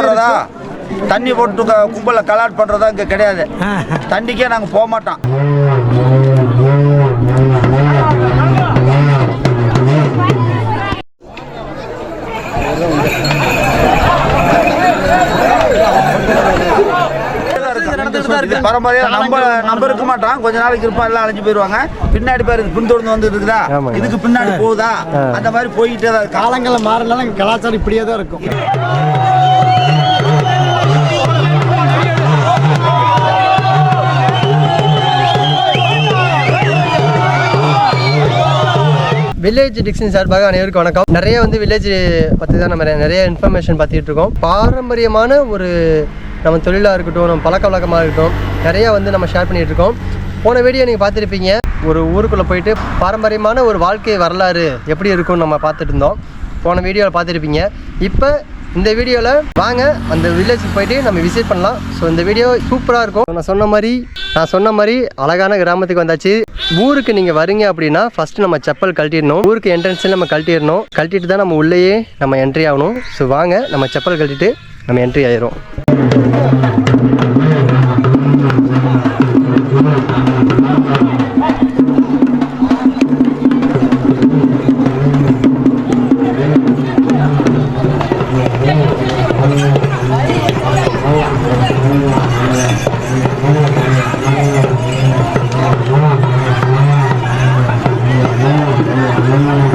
வர்றதா தண்ணி போட்டு கும்பலில் கலாட் பண்ணுறதா இங்கே கிடையாது. தண்ணிக்கே நாங்கள் போக மாட்டோம். பரம்பரையா நம்ம இருக்க மாட்டோம். கொஞ்ச நாளைக்கு இருப்போம், எல்லாம் அழைஞ்சு போயிருவாங்க. பின்னாடி பேர் பின்தொடர்ந்து வந்து இருக்குதா, இதுக்கு பின்னாடி போகுதா, அந்த மாதிரி போய்கிட்டே தான். காலங்களில் மாறினாலும் கலாச்சாரம் இப்படியே தான் இருக்கும். வில்லேஜ் டிக்ஷன் சார்பாக அனைவருக்கும் வணக்கம். நிறைய வில்லேஜ் பற்றி தான் நம்ம நிறைய இன்ஃபர்மேஷன் பார்த்துட்டு இருக்கோம். பாரம்பரியமான ஒரு நம்ம தொழிலாக இருக்கட்டும், நம்ம பழக்க வழக்கமாக இருக்கட்டும், நிறையா நம்ம ஷேர் பண்ணிகிட்டு இருக்கோம். போன வீடியோ நீங்கள் பார்த்துருப்பீங்க, ஒரு ஊருக்குள்ளே போயிட்டு பாரம்பரியமான ஒரு வாழ்க்கை வரலாறு எப்படி இருக்கும்னு நம்ம பார்த்துட்டு இருந்தோம். போன வீடியோவில் பார்த்துருப்பீங்க. இப்போ இந்த வீடியோவில் வாங்க அந்த வில்லேஜுக்கு போயிட்டு நம்ம விசிட் பண்ணலாம். ஸோ இந்த வீடியோ சூப்பராக இருக்கும். நான் சொன்ன மாதிரி அழகான கிராமத்துக்கு வந்தாச்சு. ஊருக்கு நீங்கள் வரீங்க அப்படின்னா ஃபஸ்ட்டு நம்ம செப்பல் கழட்டிடணும். ஊருக்கு என்ட்ரன்ஸில் நம்ம கழட்டிட்டு தான் நம்ம உள்ளேயே நம்ம என்ட்ரி ஆகணும். ஸோ வாங்க நம்ம செப்பல் கழட்டிட்டு நம்ம என்ட்ரி ஆயிரும்.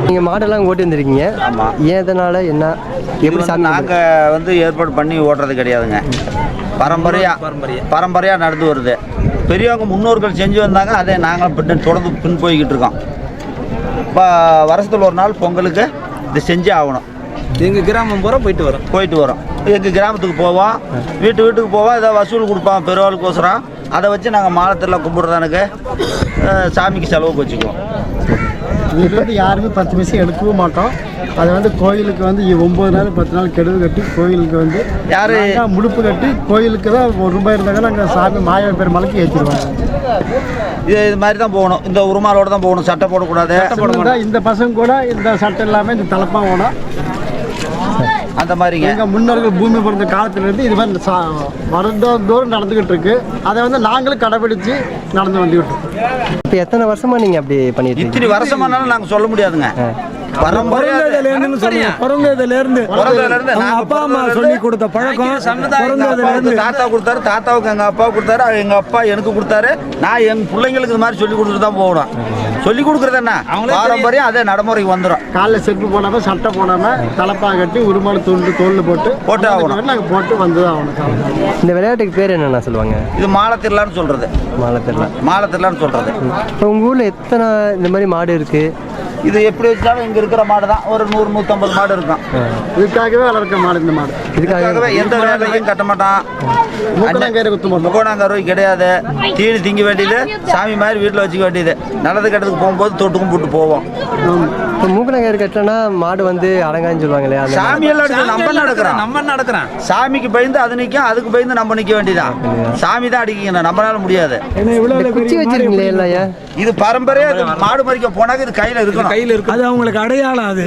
நீங்கள் மாடெல்லாம் ஓட்டி வந்துருக்கீங்க. ஆமாம். ஏன் இதனால் என்ன எப்படி நாங்கள் ஏற்பாடு பண்ணி ஓட்டுறது கிடையாதுங்க. பரம்பரையாக நடந்து வருது. பெரியவங்க முன்னோர்கள் செஞ்சு வந்தாங்க, அதை நாங்கள் தொடர்ந்து பின் போய்கிட்டு இருக்கோம். இப்போ வருஷத்தில் ஒரு நாள் பொங்கலுக்கு இது செஞ்சே ஆகணும். எங்கள் கிராமம் பூரா போயிட்டு வரோம். எங்கள் கிராமத்துக்கு போவோம், வீட்டுக்கு போவோம். ஏதாவது வசூல் கொடுப்போம் பெருவாளுக்கோசரம். அதை வச்சு நாங்கள் மாலத்தில் கும்பிட்றதானுக்கு சாமிக்கு செலவுக்கு வச்சுக்குவோம். இதுலேருந்து யாருமே 10 பைசா எடுக்கவும் மாட்டோம். அது கோயிலுக்கு 9 நாள் 10 நாள் கெடுவு கட்டி கோயிலுக்கு யாரு முடுப்பு கட்டி கோயிலுக்கு தான் ₹1 இருந்தாங்க. நாங்கள் சாமி மாய பேர் மலைக்கு ஏற்றிடுவாங்க. இது மாதிரி தான் போகணும். இந்த உருமாலோடு தான் போகணும். சட்டை போடக்கூடாது. இந்த பசங்க கூட இந்த சட்டை இல்லாமல் இந்த தலைப்பா போகணும். அந்த மாதிரிங்க எங்கள் முன்னோர்கள் பூமி பிறந்த காலத்திலேருந்து இது மாதிரி வருடந்தோறும் நடந்துக்கிட்டு இருக்கு. அதை நாங்களும் கடைபிடிச்சு நடந்து வந்துக்கிட்டு இருக்கோம். இப்போ எத்தனை வருஷமா நீங்கள் அப்படி பண்ணிட்டு இத்தனை வருஷமானாலும் நாங்கள் சொல்ல முடியாதுங்க. அப்பா அம்மா சொல்லி கொடுத்த பழக்கம். தாத்தா கொடுத்தாரு, தாத்தாவுக்கு எங்க அப்பா கொடுத்தாரு, எங்க அப்பா எனக்கு கொடுத்தாரு. நான் எங்க பிள்ளைங்களுக்கு இது மாதிரி சொல்லி கொடுத்துட்டு தான் போகணும். சொல்லி கொடுக்குறது என்ன பாரம்பரியம், அதே நடைமுறைக்கு வந்துடும். காலைல செருப்பு போடாம சட்டை போடாம தலைப்பா கட்டி உருமாடு தோல்ல போட்டு ஆகணும். நாங்கள் போட்டு வந்துதான் ஆகணும். இந்த விளையாட்டுக்கு பேர் என்னென்ன சொல்லுவாங்க? இது மாலத்திரலான்னு சொல்றது. மாலத்திரலான்னு சொல்றது. இப்போ உங்கள் ஊரில் எத்தனை இந்த மாதிரி மாடு இருக்கு? இது எப்படி வச்சாலும் இங்க இருக்கிற மாடு தான் ஒரு 100-150 மாடு இருக்கும். இதுக்காகவே வளர்க்க மாடு. இந்த மாடு இதுக்காகவே எந்த வேலையும் கட்ட மாட்டான். முக்கோணாங்கருவை கிடையாது. தீனி திங்க வேண்டியது, சாமி மாதிரி வீட்டில் வச்சுக்க வேண்டியது. நல்லது கெட்டதுக்கு போகும்போது தொட்டுக்கும் போட்டு போவோம். இப்போ மூக்கணங்கயிறு கட்டினா மாடு அடங்கான்னு சொல்லுவாங்க இல்லையா? சாமி எல்லாம் நம்ம நடக்கிறோம். சாமிக்கு பயந்து அது நிற்கும், அதுக்கு பயந்து நம்ம நிற்க வேண்டியதான். சாமி தான் அடிக்கணும், நம்மளால முடியாது. குச்சி வச்சிருக்கீங்களே இல்லையா? இது பரம்பரையா மாடு மறிக்க போனாக்க இது கையில இருக்கணும். அது அவங்களுக்கு அடையாளம். அது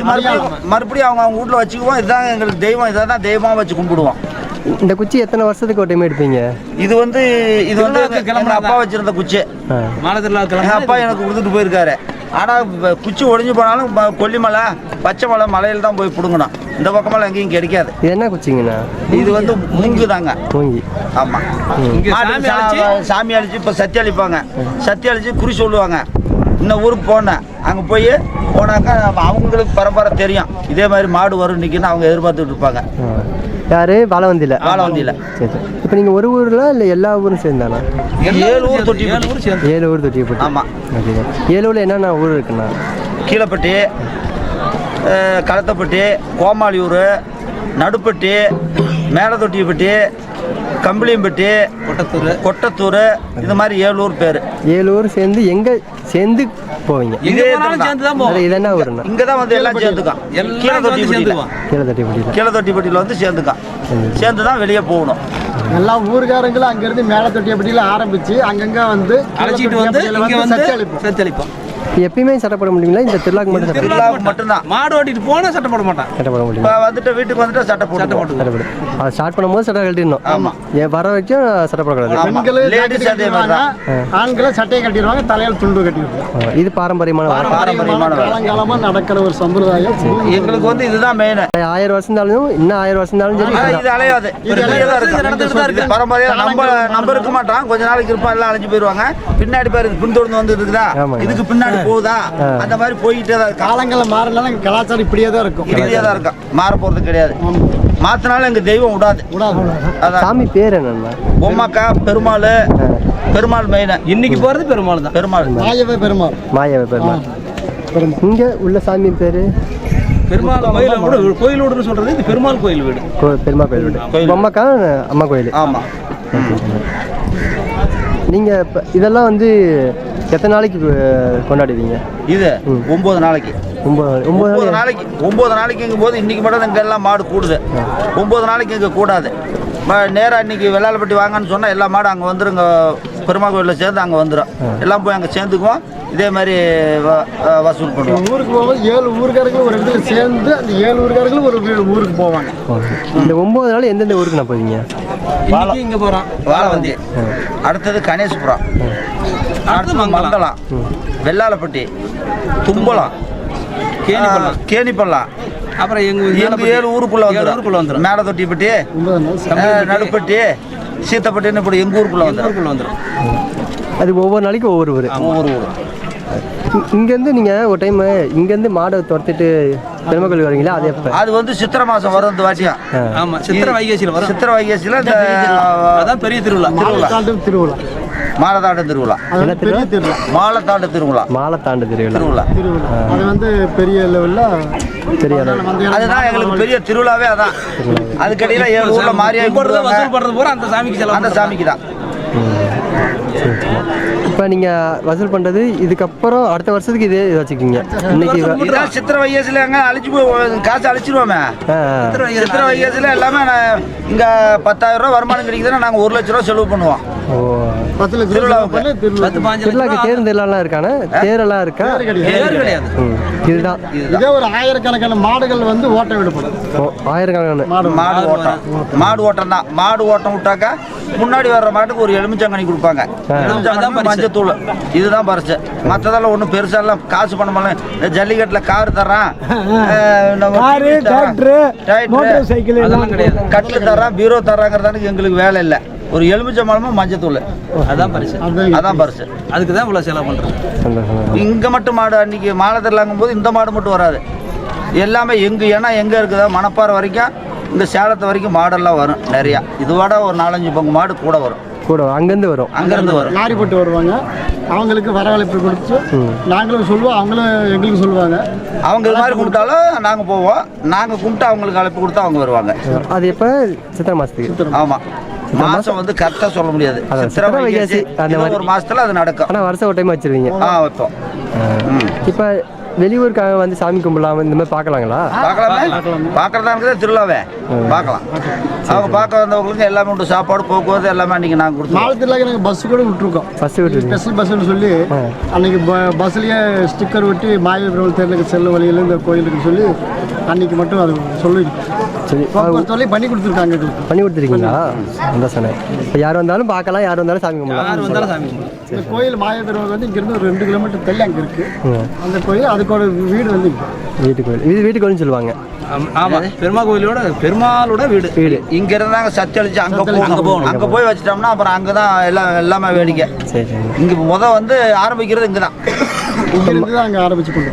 மறுபடியும் அவங்க வீட்டுல வச்சுக்குவோம். இதுதான் எங்களுக்கு தெய்வம். இதான் தெய்வமா வச்சு கும்பிடுவோம். இந்த குச்சி எத்தனை வருஷத்துக்கு ஒரு டைம் எடுப்பீங்க? இது எங்க அப்பா வச்சிருந்த குச்சி. எங்க அப்பா எனக்கு கொடுத்துட்டு போயிருக்காரு. ஆனா குச்சி ஒடிஞ்சு போனாலும் கொல்லிமலை பச்சை மலையில தான் போய் பிடுங்கணும். இந்த பக்கமெல்லாம் எங்கேயும் கிடைக்காது. இது என்ன குச்சிங்கண்ணா? இது மூங்கு தாங்க. மூங்கி. ஆமா. சாமி அழிச்சு இப்ப சத்தி அழிப்பாங்க. சத்தி அழிச்சு குறி சொல்லுவாங்க. இன்னும் ஊருக்கு போனேன். அங்கே போனாக்கா அவங்களுக்கு பரம்பரை தெரியும். இதே மாதிரி மாடு வரும் நிற்கணும் அவங்க எதிர்பார்த்துட்டு இருப்பாங்க. யாரு? வாழவந்தியில். சரி. இப்போ நீங்கள் ஒரு ஊரில் இல்லை எல்லா ஊரும் சேர்ந்தானா? 7 ஊர் தொட்டி. 7 ஊர் தொட்டிப்பட்டி. ஆமாம். ஓகே. 7 ஊரில் என்னென்ன ஊர் இருக்குண்ணா? கீழப்பட்டி, களத்தப்பட்டி, கோமாளியூர், நடுப்பட்டி, மேலத்தொட்டிப்பட்டி, கம்பளியம்பட்டி, கொட்டத்தூர், இது மாதிரி 7 ஊர் பேர். 7 ஊர் சேர்ந்து போவீங்க. இதே இது என்ன ஊருண்ணா? இங்கே தான் எல்லாம் சேர்ந்துக்கான். கீழத்தொட்டிப்பட்டியில் சேர்ந்து தான் வெளியே போகணும். எல்லா ஊருக்காரங்களும் அங்கேருந்து மேலத்தொட்டிப்பட்டியில் ஆரம்பித்து அங்கங்கே அழைச்சிட்டு சத்தளிப்போம். எப்பயுமே சட்டை போட முடியுங்களா இந்த திருவிழாக்கு மட்டும் சட்டை திருவிழாவுக்கு மட்டும்தான். மாடு ஓட்டிட்டு போனா சட்டை போட மாட்டான். சட்டை போட முடியும். இப்போ வந்துட்டு வீட்டுக்கு வந்துட்டு சட்டை போட்டு சட்டை போடு. அதை ஸ்டார்ட் பண்ணும்போது சட்டை கழட்டிடணும். ஆமா. ஏன் வர வரைக்கும் சட்டை போடக்கூடாது. பெண்களே லேடிஸ் அதே மாதிரி தான். ஆண்களை சட்டையை கட்டிடுவாங்க, தலையால் துண்டு கட்டிடுவாங்க. இது பாரம்பரியமான பாரம்பரியமான காலங்காலமா நடக்கிற ஒரு சம்பிரதாயம். எங்களுக்கு வந்து இதுதான் மெயின். 1000 வருஷம் இருந்தாலும் இன்னும் 1000 வருஷம் இருந்தாலும் சரி ஆனா இது அலையாது. இது இது பரம்பரையா நம்ம இருக்க மாட்டோம். கொஞ்ச நாளைக்கு இருப்போம், எல்லாம் அழைஞ்சு போயிருவாங்க. பின்னாடி பேர் பின்தொடர்ந்து வந்து இருக்குதா, இதுக்கு பின்னாடி போகுதா, அந்த மாதிரி போய்கிட்டே தான் இருக்கு. காலங்களில் மாறினாலும் கலாச்சாரம் இப்படியே தான் இருக்கும். இப்படியே தான் இருக்கும், மாற போறது கிடையாது. மாத்தினாலும் எங்க தெய்வம் விடாது. அதான் சாமி பேர் என்னன்னா பொம்மாக்கா, பெருமாள். பெருமாள் மெயின். இன்னைக்கு போறது பெருமாள் தான். பெருமாள். மாயவே பெருமாள். மாயாவை பெருமாள். இங்க உள்ள சாமி பேரு பெருமாள் கோயிலோடுன்னு சொல்றது இது பெருமாள் கோயில் வீடு. பெருமாள் கோயில் வீடு. பொம்மக்கா அம்மா கோயில். ஆமா. நீங்க இதெல்லாம் வந்து எத்தனை நாளைக்கு கொண்டாடுவீங்க? இது 9 நாளைக்கு. 9 நாளைக்கு. 9 நாளைக்குங்கும் போது இன்னைக்கு மட்டும் இங்க எல்லாம் மாடு கூடுது. 9 நாளைக்கு இங்க கூடாது. நேராக இன்னைக்கு வெள்ளாளப்பட்டி வாங்கன்னு சொன்னால் எல்லா மாடும் அங்கே வந்துருங்க. பெருமாள் கோயிலில் சேர்ந்து அங்கே வந்துடும். எல்லாம் போய் அங்கே சேர்ந்துக்குவோம். இதே மாதிரி வசூல் பண்ணுவோம். ஊருக்கு போகும்போது 7 ஊருக்காரங்களும் ஒரு இடத்துல சேர்ந்து அந்த 7 ஊருக்காரங்களும் ஒரு ஊருக்கு போவாங்க. இந்த 9 நாள் எந்தெந்த ஊருக்கு நான் போவீங்க? இன்னைக்கு இங்க போறோம் வாழவந்தி, அடுத்தது கணேசபுரம், அடுத்தது மங்கலம், வெள்ளாளப்பட்டி, தும்பலம், கேணிப்பள்ளம், அப்புறம் எங்க 7 ஊருக்குள்ள வந்துடும். மேடத்தொட்டிப்பட்டி, நடுப்பட்டி, சீத்தப்பட்டின்னு இப்படி எங்க ஊருக்குள்ள வந்துடும். அது ஒவ்வொரு நாளைக்கு ஒவ்வொரு ஊர். ஒவ்வொரு ஊர். இங்கேருந்து நீங்கள் ஒரு டைம் இங்கேருந்து மாடை துரத்திட்டு பெருமாள் கோயில் வரீங்களா? அது எப்போ? அது வந்து சித்திரை மாதம் வரும். இந்த வாட்டியம். ஆமா, சித்திரை வைகாசியில் வரும். சித்திரை வைகாசியில் இந்த அதான் பெரிய திருவிழா. திருவிழா மாலத்தாண்டு திருவிழா. பெரிய திருவிழா. மாலத்தாண்டு திருவிழா. மாலத்தாண்டு திருவிழா. அது வந்து பெரிய லெவலில் பெரிய அதுதான் எங்களுக்கு பெரிய திருவிழாவே. அதான் அதுக்கடியில் 7 ஊரில் மாரியாய் வசூல் பண்றது போற அந்த சாமிக்கு செலவு. அந்த சாமிக்கு தான். இப்போ நீங்கள் வசூல் பண்ணுறது இதுக்கப்புறம் அடுத்த வருஷத்துக்கு இதே வச்சுக்கிங்க. இன்னைக்கு சித்திரை வைகாசியில் எங்க அழிச்சு போய் காசு அழிச்சிருவோமே. சித்திரை வைகாசியில் எல்லாமே இங்கே 10,000 ரூபா வருமானம் கிடைக்குதுன்னா நாங்கள் 1 லட்ச ரூபா செலவு பண்ணுவோம். திருவிழாக்கு தேர்ந்தெல்லாம் இருக்கானே, தேரெல்லாம் இருக்கா? கிடையாது. இதுதான் இதே ஒரு ஆயிரக்கணக்கான மாடுகள் வந்து ஓட்ட விடப்படும். ஆயிரக்கணக்கான மாடு ஓட்டம். மாடு ஓட்டம் தான். மாடு ஓட்டம் விட்டாக்கா முன்னாடி வர்ற மாட்டுக்கு ஒரு எலுமிச்சங்கனி கொடுப்பாங்க. எலுமிச்சங்கனி, மஞ்சத்தூள், இதுதான் பரிசு. மற்றதெல்லாம் ஒன்றும் பெருசாலாம் காசு பண்ண மாட்டேன். இந்த ஜல்லிக்கட்டில் கார் தர்றான், கட்டில் தர்றான், பீரோ தர்றாங்கிறதானுக்கு எங்களுக்கு வேலை இல்லை. ஒரு எலுமிச்சம்பழமும் மஞ்சத்தூள், அதான் பரிசு. அதான் பரிசு. அதுக்கு தான் இவ்வளோ செலவு பண்ணுறோம். இங்கே மட்டும் மாடு அன்றைக்கி மாலை தரலாங்கும் போது இந்த மாடு மட்டும் வராது. எல்லாமே ஏன்னா எங்கே இருக்குதோ மணப்பாறை வரைக்கும் இந்த சேலத்து வரைக்கும் மாடெல்லாம் வரும் நிறையா. இதோட ஒரு 4-5 பங்கு மாடு கூட வரும். அங்கேருந்து வரும். லாரி போட்டு வருவாங்க. அவங்களுக்கு வரவழைப்பு கொடுத்து நாங்களும் சொல்லுவோம், அவங்களும் எங்களுக்கு சொல்லுவாங்க. அவங்க இது மாதிரி கொடுத்தாலும் நாங்கள் போவோம். நாங்கள் கும்பிட்டு அவங்களுக்கு அழைப்பு கொடுத்தா அவங்க வருவாங்க. அது எப்போ? சித்திரை மாதத்துக்கு. ஆமாம். மாதம் வந்து கரெக்டாக சொல்ல முடியாது. சித்திரை வைகாசி அந்த மாதிரி ஒரு மாதத்தில் அது நடக்கும். ஆனால் வருஷம் ஒரு டைம் வச்சிருவீங்க. வைப்போம். இப்போ வெளியூருக்காக வந்து சாமி கும்பிடலாம் இந்த மாதிரி பார்க்கலாங்களா? பார்க்கறதா திருவிழாவே பார்க்கலாம். அவங்க பார்க்க வந்தவங்களுக்கு எல்லாமே உண்டு. சாப்பாடு, போக்குவரத்து எல்லாமே அன்றைக்கி நாங்கள் கொடுத்தோம். மாலத்திலாக நாங்கள் பஸ்ஸு கூட விட்டுருக்கோம். ஸ்பெஷல் பஸ்ஸுன்னு சொல்லி அன்றைக்கி பஸ்ஸுலேயே ஸ்டிக்கர் ஒட்டி மாயபுரம் தேர்தலுக்கு செல்லும் வழியில் இந்த கோயிலுக்கு சொல்லி அன்றைக்கி மட்டும் அது சொல்லியிருக்கோம். சரி, சொல்லி பண்ணி கொடுத்துருக்காங்க. பண்ணி கொடுத்துருக்கீங்களா? சந்தோஷம். இப்போ யார் வந்தாலும் பார்க்கலாம், யார் வந்தாலும் சாமி கும்பிடலாம். இந்த கோயில் மாயபெருமாள் வந்து இங்கேருந்து ஒரு 2 கிலோமீட்டர் தள்ளி அங்கே இருக்குது அந்த கோயில். அதுக்கோட வீடு வந்து வீட்டு கோயில். இது வீட்டு கோயில்னு சொல்லுவாங்க. ஆமாம், பெருமாளோட வீடு. இங்கே இருந்தாங்க சத்தி அழிச்சு அங்கே போகணும். அங்கே போய் வச்சிட்டோம்னா அப்புறம் அங்கே தான் எல்லாமே வேடிக்கை. சரி. இங்கே வந்து ஆரம்பிக்கிறது இங்கே தான். இங்கேருந்து தான் அங்கே ஆரம்பிச்சு கொண்டு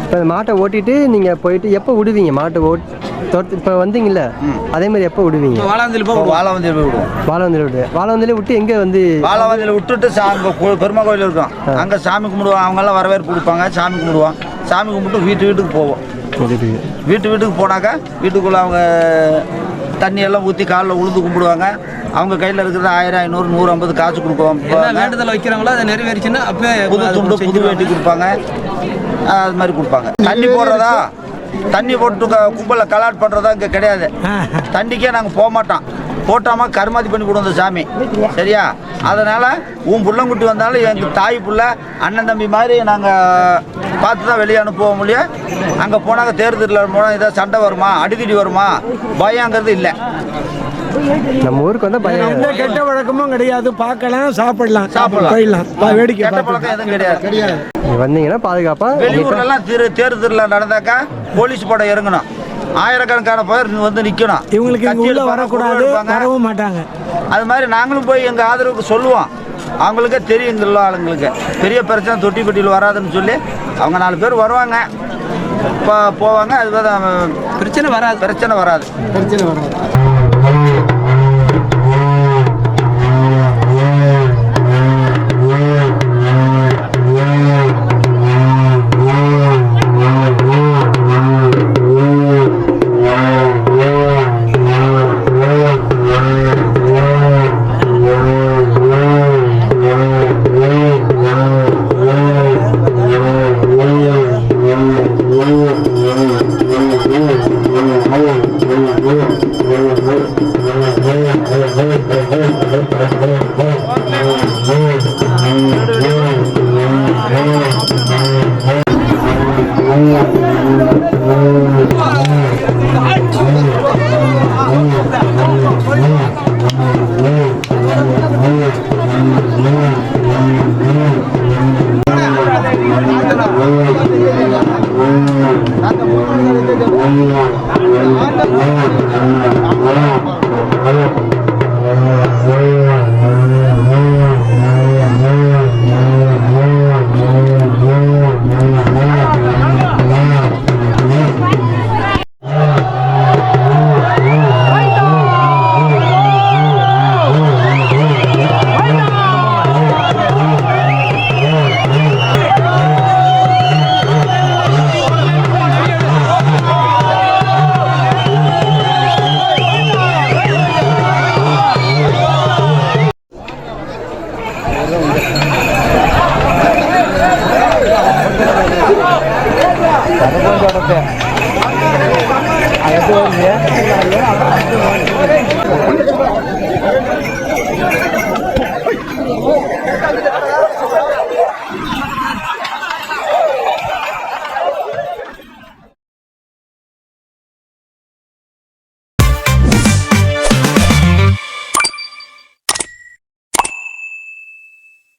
இப்போ மாட்டை ஓட்டிட்டு நீங்கள் போயிட்டு எப்போ விடுவீங்க? மாட்டை இப்போ வந்தீங்கல்ல, அதே மாதிரி எப்போ விடுவீங்க? வாழவந்தியில் போய் விடுவோம். வாழவந்தியில விட்டு எங்கே வந்து? வாழவந்தியில் விட்டுட்டு அங்கே பெருமா கோயில் இருக்கும். அங்கே சாமி கும்பிடுவோம். அவங்கெல்லாம் வரவேற்பு கொடுப்பாங்க. சாமி கும்பிடுவோம். சாமி கும்பிட்டு வீட்டுக்கு போவோம். வீட்டுக்கு போனாக்கா வீட்டுக்குள்ளே அவங்க தண்ணியெல்லாம் ஊற்றி காலில் உழுந்து கும்பிடுவாங்க. அவங்க கையில் இருக்கிறது 1000, 500, 150 காசு கொடுப்போம். வேண்டுதல் வைக்கிறாங்களோ அதை நிறைவேறிச்சுன்னா அப்போ புது துண்டு, புது வேட்டி கொடுப்பாங்க. அது மாதிரி கொடுப்பாங்க. தண்ணி போட்டு கும்பலில் கலாட் பண்ணுறதா இங்கே கிடையாது. தண்ணிக்கே நாங்கள் போக மாட்டோம். போட்டாமா கருமாதி பண்ணி கொடுந்த சாமி சரியா. அதனால் உன் புள்ளங்குட்டி வந்தாலும் எங்கள் தாய் புள்ள அண்ணன் தம்பி மாதிரி நாங்கள் பார்த்து தான் வெளியே அனுப்புவோம் முடியும். அங்கே போனாங்க தேர்தலில் போனால் ஏதாவது சண்டை வருமா அடிதடி வருமா பயங்கிறது இல்லை. நம்ம ஊருக்கு வந்து பயம் எந்த கெட்ட வழக்கமும் கிடையாது. பார்க்கலாம், சாப்பிடலாம், போயிடலாம், வேடிக்கை கெட்ட பழக்கம் எதுவும் கிடையாது. வந்தீங்கன்னா பாதுகாப்பா. வெளியூர்லாம் தேர்தலில் நடந்தாக்கா போலீஸ் படம் இறங்கணும், ஆயிரக்கணக்கான பேர் வந்து நிற்கணும். இவங்களுக்கு உள்ள வரக்கூடாது, வரவும் மாட்டாங்க. அது மாதிரி நாங்களும் போய் எங்கள் ஆதரவுக்கு சொல்லுவோம். அவங்களுக்கே தெரியும் இங்கே உள்ள ஆளுங்களுக்கு பெரிய பிரச்சனை தொட்டிப்பட்டியில் வராதுன்னு சொல்லி அவங்க 4 பேர் வருவாங்க, இப்போ போவாங்க. அது பிரச்சனை வராது. அது